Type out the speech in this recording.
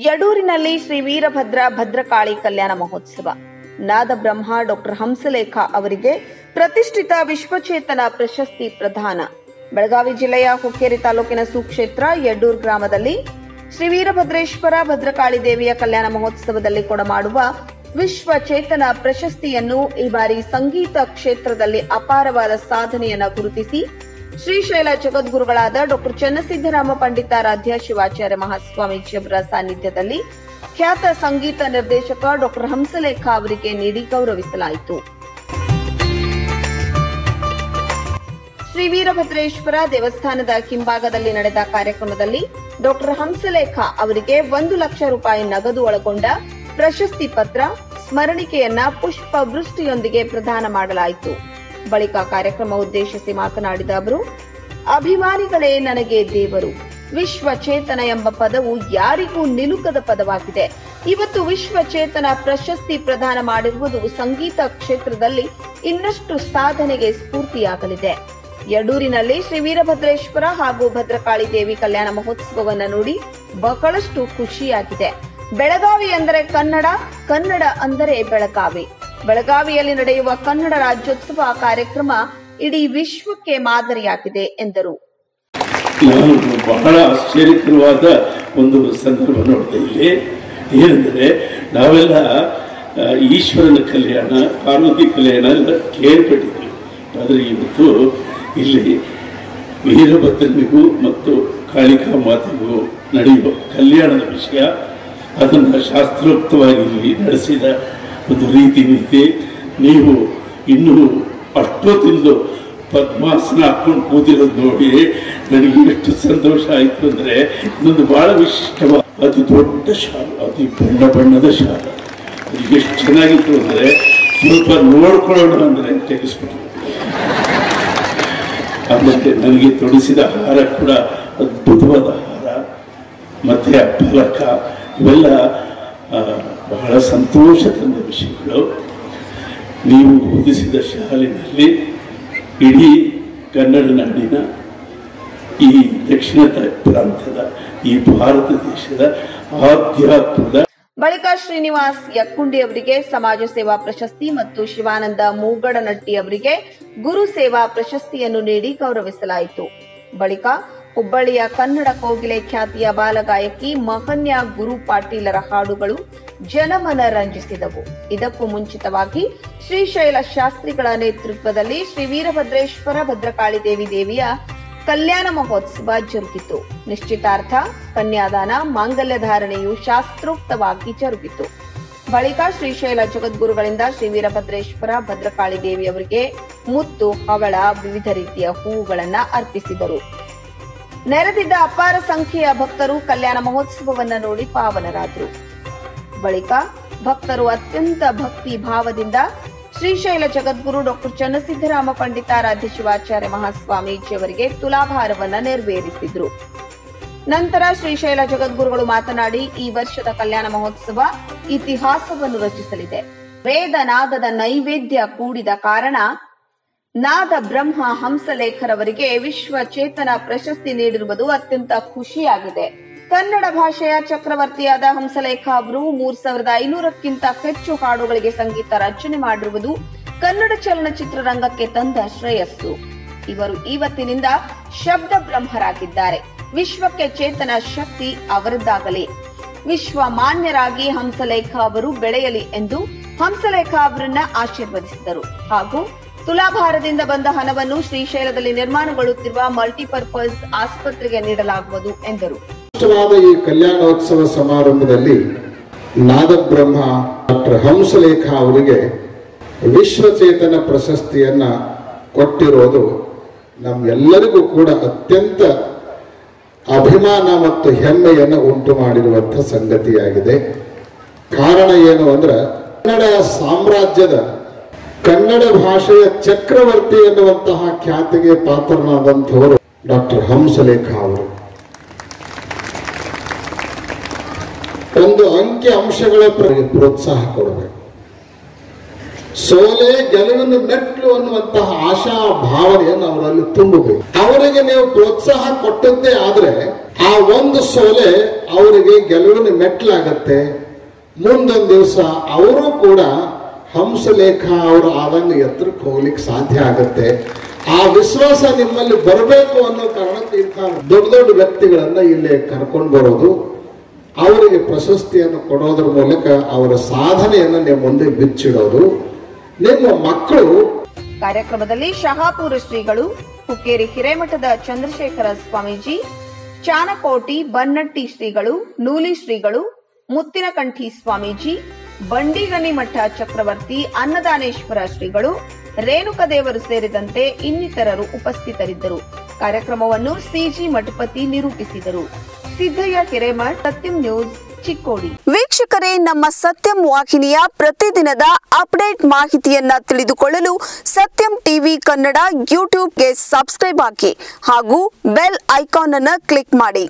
ಯಡೂರಿನಲ್ಲಿ ಶ್ರೀ ವೀರಭದ್ರ ಭದ್ರಕಾಳಿ ಕಲ್ಯಾಣ ಮಹೋತ್ಸವ. ನಾದಬ್ರಹ್ಮ ಡಾಕ್ಟರ್ ಹಂಸಲೇಖ ಅವರಿಗೆ ಪ್ರತಿಷ್ಠಿತ ವಿಶ್ವಚೇತನ ಪ್ರಶಸ್ತಿ ಪ್ರದಾನ. ಬೆಳಗಾವಿ ಜಿಲ್ಲೆಯ ಹುಕ್ಕೇರಿ ತಾಲೂಕಿನ ಸುಕ್ಷೇತ್ರ ಯಡೂರ್ ಗ್ರಾಮದಲ್ಲಿ ಶ್ರೀ ವೀರಭದ್ರೇಶ್ವರ ಭದ್ರಕಾಳಿ ದೇವಿಯ ಕಲ್ಯಾಣ ಮಹೋತ್ಸವದಲ್ಲಿ ಕೊಡಮಾಡುವ ವಿಶ್ವಚೇತನ ಪ್ರಶಸ್ತಿಯನ್ನು ಈ ಬಾರಿ ಸಂಗೀತ ಕ್ಷೇತ್ರದಲ್ಲಿ ಅಪಾರವಾದ ಸಾಧನೆಯನ್ನು ಗುರುತಿಸಿ ಶ್ರೀಶೈಲ ಜಗದ್ಗುರುಗಳಾದ ಡಾಕ್ಟರ್ ಚನ್ನಸಿದ್ದರಾಮ ಪಂಡಿತಾರಾಧ್ಯ ಶಿವಾಚಾರ್ಯ ಮಹಾಸ್ವಾಮೀಜಿಯವರ ಸಾನ್ನಿಧ್ಯದಲ್ಲಿ ಖ್ಯಾತ ಸಂಗೀತ ನಿರ್ದೇಶಕ ಡಾಕ್ಟರ್ ಹಂಸಲೇಖ ಅವರಿಗೆ ನೀಡಿ ಗೌರವಿಸಲಾಯಿತು. ಶ್ರೀ ವೀರಭದ್ರೇಶ್ವರ ದೇವಸ್ಥಾನದ ಹಿಂಭಾಗದಲ್ಲಿ ನಡೆದ ಕಾರ್ಯಕ್ರಮದಲ್ಲಿ ಡಾಕ್ಟರ್ ಹಂಸಲೇಖ ಅವರಿಗೆ 1 ಲಕ್ಷ ರೂಪಾಯಿ ನಗದು ಒಳಗೊಂಡ ಪ್ರಶಸ್ತಿ ಪತ್ರ, ಸ್ಮರಣಿಕೆಯನ್ನ ಪುಷ್ಪವೃಷ್ಟಿಯೊಂದಿಗೆ ಪ್ರದಾನ ಮಾಡಲಾಯಿತು. ಬಳಿಕ ಕಾರ್ಯಕ್ರಮ ಉದ್ದೇಶಿಸಿ ಮಾತನಾಡಿದ ಅವರು, ಅಭಿಮಾನಿಗಳೇ ನನಗೆ ದೇವರು. ವಿಶ್ವಚೇತನ ಎಂಬ ಪದವು ಯಾರಿಗೂ ನಿಲುಕದ ಪದವಾಗಿದೆ. ಇವತ್ತು ವಿಶ್ವಚೇತನ ಪ್ರಶಸ್ತಿ ಪ್ರದಾನ ಮಾಡಿರುವುದು ಸಂಗೀತ ಕ್ಷೇತ್ರದಲ್ಲಿ ಇನ್ನಷ್ಟು ಸಾಧನೆಗೆ ಸ್ಫೂರ್ತಿಯಾಗಲಿದೆ. ಯಡೂರಿನಲ್ಲಿ ಶ್ರೀ ವೀರಭದ್ರೇಶ್ವರ ಹಾಗೂ ಭದ್ರಕಾಳಿ ದೇವಿ ಕಲ್ಯಾಣ ಮಹೋತ್ಸವವನ್ನು ನೋಡಿ ಬಹಳಷ್ಟು ಖುಷಿಯಾಗಿದೆ. ಬೆಳಗಾವಿ ಅಂದರೆ ಕನ್ನಡ, ಕನ್ನಡ ಅಂದರೆ ಬೆಳಗಾವಿ. ಬೆಳಗಾವಿಯಲ್ಲಿ ನಡೆಯುವ ಕನ್ನಡ ರಾಜ್ಯೋತ್ಸವ ಕಾರ್ಯಕ್ರಮ ಇಡೀ ವಿಶ್ವಕ್ಕೆ ಮಾದರಿಯಾಗಿದೆ ಎಂದರು. ನಾನು ಬಹಳ ಆಶ್ಚರ್ಯಕರವಾದ ಒಂದು ಸಂದರ್ಭ ನೋಡಿದೆ. ಇಲ್ಲಿ ಏನಂದ್ರೆ, ನಾವೆಲ್ಲ ಈಶ್ವರನ ಕಲ್ಯಾಣ, ಪಾರ್ವತಿ ಕಲ್ಯಾಣ ಎಲ್ಲ ಕೇಳ್ಪಟ್ಟಿದ್ವಿ. ಆದರೆ ಇವತ್ತು ಇಲ್ಲಿ ವೀರಭದ್ರನಿಗೂ ಮತ್ತು ಕಾಳಿಕಾ ಮಾತೆಗೂ ನಡೆಯುವ ಕಲ್ಯಾಣದ ವಿಷಯ, ಅದನ್ನು ಶಾಸ್ತ್ರೋಕ್ತವಾಗಿ ಇಲ್ಲಿ ನಡೆಸಿದ ಒಂದು ರೀತಿ ನೀತಿ. ನೀವು ಇನ್ನೂ ಅಷ್ಟೊತ್ತಿಂದು ಪದ್ಮಾಸನ ಹಾಕೊಂಡು ಕೂತಿರೋದು ನೋಡಿ ನನಗೆ ಎಷ್ಟು ಸಂತೋಷ ಆಯಿತು ಅಂದರೆ, ಇದೊಂದು ಬಹಳ ವಿಶಿಷ್ಟವಾದ ಅತಿ ದೊಡ್ಡ ಶಾಲೆ, ಅತಿ ಬಣ್ಣದ ಶಾಲೆ. ಅದು ಎಷ್ಟು ಚೆನ್ನಾಗಿತ್ತು ಅಂದರೆ ಸ್ವಲ್ಪ ನೋಡ್ಕೊಳ್ಳೋಣ ಅಂದರೆ ತೆಗೆಸ್ಬಿಟ್ಟು. ಆಮೇಲೆ ನನಗೆ ತೊಡಿಸಿದ ಹಾರ ಕೂಡ ಅದ್ಭುತವಾದ ಹಾರ, ಮತ್ತೆ ಆ ಫಲಕ, ಇವೆಲ್ಲ ಬಹಳ ಸಂತೋಷ ತಂದ ವಿಷಯಗಳು. ನೀವು ಓದಿಸಿದ ಶಾಲೆಯಲ್ಲಿ ಇಡೀ ಕನ್ನಡ ನಾಡಿನ, ಈ ದಕ್ಷಿಣ ಪ್ರಾಂತದ, ಈ ಭಾರತ ದೇಶದ ಆಧ್ಯಾತ್ಮದ. ಬಳಿಕ ಶ್ರೀನಿವಾಸ್ ಯಕ್ಕುಂಡಿ ಅವರಿಗೆ ಸಮಾಜ ಸೇವಾ ಪ್ರಶಸ್ತಿ ಮತ್ತು ಶಿವಾನಂದ ಮೂಗಡನಟ್ಟಿ ಅವರಿಗೆ ಗುರು ಸೇವಾ ಪ್ರಶಸ್ತಿಯನ್ನು ನೀಡಿ ಗೌರವಿಸಲಾಯಿತು. ಬಳಿಕ ಹುಬ್ಬಳ್ಳಿಯ ಕನ್ನಡ ಕೋಗಿಲೆ ಖ್ಯಾತಿಯ ಬಾಲಗಾಯಕಿ ಮಹನ್ಯ ಗುರು ಪಾಟೀಲರ ಹಾಡುಗಳು ಜನಮನ ರಂಜಿಸಿದವು. ಇದಕ್ಕೂ ಮುಂಚಿತವಾಗಿ ಶ್ರೀಶೈಲ ಶಾಸ್ತ್ರಿಗಳ ನೇತೃತ್ವದಲ್ಲಿ ಶ್ರೀ ವೀರಭದ್ರೇಶ್ವರ ಭದ್ರಕಾಳಿ ದೇವಿಯ ಕಲ್ಯಾಣ ಮಹೋತ್ಸವ ಜರುಗಿತು. ನಿಶ್ಚಿತಾರ್ಥ, ಕನ್ಯಾದಾನ, ಮಾಂಗಲ್ಯ ಧಾರಣೆಯು ಶಾಸ್ತ್ರೋಕ್ತವಾಗಿ ಜರುಗಿತು. ಬಳಿಕ ಶ್ರೀಶೈಲ ಜಗದ್ಗುರುಗಳಿಂದ ಶ್ರೀ ವೀರಭದ್ರೇಶ್ವರ ಭದ್ರಕಾಳಿ ದೇವಿಯವರಿಗೆ ಮುತ್ತು, ಹವಳ, ವಿವಿಧ ರೀತಿಯ ಹೂವುಗಳನ್ನು ಅರ್ಪಿಸಿದರು. ನೆರೆದಿದ್ದ ಅಪಾರ ಸಂಖ್ಯೆಯ ಭಕ್ತರು ಕಲ್ಯಾಣ ಮಹೋತ್ಸವವನ್ನು ನೋಡಿ ಪಾವನರಾದರು. ಬಳಿಕ ಭಕ್ತರು ಅತ್ಯಂತ ಭಕ್ತಿ ಭಾವದಿಂದ ಶ್ರೀಶೈಲ ಜಗದ್ಗುರು ಡಾಕ್ಟರ್ ಚನ್ನಸಿದ್ದರಾಮ ಪಂಡಿತಾರಾಧ್ಯ ಶಿವಾಚಾರ್ಯ ಮಹಾಸ್ವಾಮೀಜಿಯವರಿಗೆ ತುಲಾಭಾರವನ್ನು ನೆರವೇರಿಸಿದ್ರು. ನಂತರ ಶ್ರೀಶೈಲ ಜಗದ್ಗುರುಗಳು ಮಾತನಾಡಿ, ಈ ವರ್ಷದ ಕಲ್ಯಾಣ ಮಹೋತ್ಸವ ಇತಿಹಾಸವನ್ನು ರಚಿಸಲಿದೆ. ವೇದ ನಾದದ ನೈವೇದ್ಯ ಕೂಡಿದ ಕಾರಣ ನಾದ ಬ್ರಹ್ಮ ಹಂಸಲೇಖರವರಿಗೆ ವಿಶ್ವಚೇತನ ಪ್ರಶಸ್ತಿ ನೀಡಿರುವುದು ಅತ್ಯಂತ ಖುಷಿಯಾಗಿದೆ. ಕನ್ನಡ ಭಾಷೆಯ ಚಕ್ರವರ್ತಿಯಾದ ಹಂಸಲೇಖ ಅವರು 3500ಕ್ಕಿಂತ ಹೆಚ್ಚು ಹಾಡುಗಳಿಗೆ ಸಂಗೀತ ರಚನೆ ಮಾಡಿರುವುದು ಕನ್ನಡ ಚಲನಚಿತ್ರ ರಂಗಕ್ಕೆ ತಂದ ಶ್ರೇಯಸ್ಸು. ಇವರು ಇವತ್ತಿನಿಂದ ಶಬ್ದ ಬ್ರಹ್ಮರಾಗಿದ್ದಾರೆ. ವಿಶ್ವಕ್ಕೆ ಚೇತನ ಶಕ್ತಿ ಅವರದ್ದಾಗಲಿ. ವಿಶ್ವ ಮಾನ್ಯರಾಗಿ ಹಂಸಲೇಖ ಅವರು ಬೆಳೆಯಲಿ ಎಂದು ಹಂಸಲೇಖ ಅವರನ್ನ ಆಶೀರ್ವದಿಸಿದರು. ಹಾಗೂ ತುಲಾಭಾರದಿಂದ ಬಂದ ಹಣವನ್ನು ಶ್ರೀಶೈಲದಲ್ಲಿ ನಿರ್ಮಾಣಗೊಳ್ಳುತ್ತಿರುವ ಮಲ್ಟಿಪರ್ಪಸ್ ಆಸ್ಪತ್ರೆಗೆ ನೀಡಲಾಗುವುದು ಎಂದರು. ಈ ಕಲ್ಯಾಣೋತ್ಸವ ಸಮಾರಂಭದಲ್ಲಿ ನಾದಬ್ರಹ್ಮ ಡಾಕ್ಟರ್ ಹಂಸಲೇಖ ಅವರಿಗೆ ವಿಶ್ವಚೇತನ ಪ್ರಶಸ್ತಿಯನ್ನ ಕೊಟ್ಟಿರೋದು ನಮ್ಮೆಲ್ಲರಿಗೂ ಕೂಡ ಅತ್ಯಂತ ಅಭಿಮಾನ ಮತ್ತು ಹೆಮ್ಮೆಯನ್ನು ಉಂಟು ಮಾಡಿರುವಂತಹ ಸಂಗತಿಯಾಗಿದೆ. ಕಾರಣ ಏನು ಅಂದ್ರೆ, ಕನ್ನಡ ಸಾಮ್ರಾಜ್ಯದ, ಕನ್ನಡ ಭಾಷೆಯ ಚಕ್ರವರ್ತಿ ಎನ್ನುವಂತಹ ಖ್ಯಾತಿಗೆ ಪಾತ್ರನಾದಂಥವರು ಡಾಕ್ಟರ್ ಹಂಸಲೇಖ ಅವರು. ಒಂದು ಅಂಕಿ ಅಂಶಗಳ ಪ್ರೋತ್ಸಾಹ ಕೊಡಬೇಕು. ಸೋಲೆ ಗೆಲುವಿನ ಮೆಟ್ಲು ಅನ್ನುವಂತಹ ಆಶಾ ಭಾವನೆಯನ್ನು ಅವರಲ್ಲಿ ತುಂಬಬೇಕು. ಅವರಿಗೆ ನೀವು ಪ್ರೋತ್ಸಾಹ ಕೊಟ್ಟದ್ದೇ ಆದ್ರೆ ಆ ಒಂದು ಸೋಲೆ ಅವರಿಗೆ ಗೆಲುವಿನ ಮೆಟ್ಲಾಗತ್ತೆ. ಮುಂದೊಂದು ದಿವಸ ಅವರು ಕೂಡ ಹಂಸಲೇಖ ಅವರು ಆದಂಗೆ ಎತ್ತರಕ್ಕೆ ಹೋಗ್ಲಿಕ್ಕೆ ಸಾಧ್ಯ ಆಗತ್ತೆ. ಆ ವಿಶ್ವಾಸ ನಿಮ್ಮಲ್ಲಿ ಬರಬೇಕು ಅನ್ನೋ ಕಾರಣಕ್ಕೆ ಇಂಥ ದೊಡ್ಡ ದೊಡ್ಡ ವ್ಯಕ್ತಿಗಳನ್ನ ಇಲ್ಲಿ ಕರ್ಕೊಂಡು ಬರೋದು, ಅವರಿಗೆ ಪ್ರಶಸ್ತಿಯನ್ನು ಕೊಡೋದ್ರ ಮೂಲಕ ಅವರ ಸಾಧನೆಯನ್ನು ನಿಮ್ಮ ಮುಂದೆ ಬಿಚ್ಚಿಡೋದು. ನಿಮ್ಮ ಮಕ್ಕಳು ಕಾರ್ಯಕ್ರಮದಲ್ಲಿ ಶಹಾಪುರ ಶ್ರೀಗಳು, ಹುಕ್ಕೇರಿ ಹಿರೇಮಠದ ಚಂದ್ರಶೇಖರ ಸ್ವಾಮೀಜಿ, ಚಾನಕೋಟಿ ಬನ್ನಟ್ಟಿ ಶ್ರೀಗಳು, ನೂಲಿ ಶ್ರೀಗಳು, ಮುತ್ತಿನಕಂಠಿ ಸ್ವಾಮೀಜಿ, ಬಂಡಿಗನಿ ಮಠ ಚಕ್ರವರ್ತಿ, ಅನ್ನದಾನೇಶ್ವರ ಶ್ರೀಗಳು, ರೇಣುಕದೇವರು ಸೇರಿದಂತೆ ಇನ್ನಿತರರು ಉಪಸ್ಥಿತರಿದ್ದರು. ಕಾರ್ಯಕ್ರಮವನ್ನು ಸಿಜಿ ಮಠಪತಿ ನಿರೂಪಿಸಿದರು. ಸಿದ್ದಯ್ಯ ಹಿರೇಮಠ್, ಸತ್ಯಂ ನ್ಯೂಸ್, ಚಿಕ್ಕೋಡಿ. ವೀಕ್ಷಕರೇ, ನಮ್ಮ ಸತ್ಯಂ ವಾಹಿನಿಯ ಪ್ರತಿದಿನದ ಅಪ್ಡೇಟ್ ಮಾಹಿತಿಯನ್ನ ತಿಳಿದುಕೊಳ್ಳಲು ಸತ್ಯಂ ಟಿವಿ ಕನ್ನಡ ಯೂಟ್ಯೂಬ್ಗೆ ಸಬ್ಸ್ಕ್ರೈಬ್ ಹಾಕಿ ಹಾಗೂ ಬೆಲ್ ಐಕಾನ್ ಅನ್ನು ಕ್ಲಿಕ್ ಮಾಡಿ.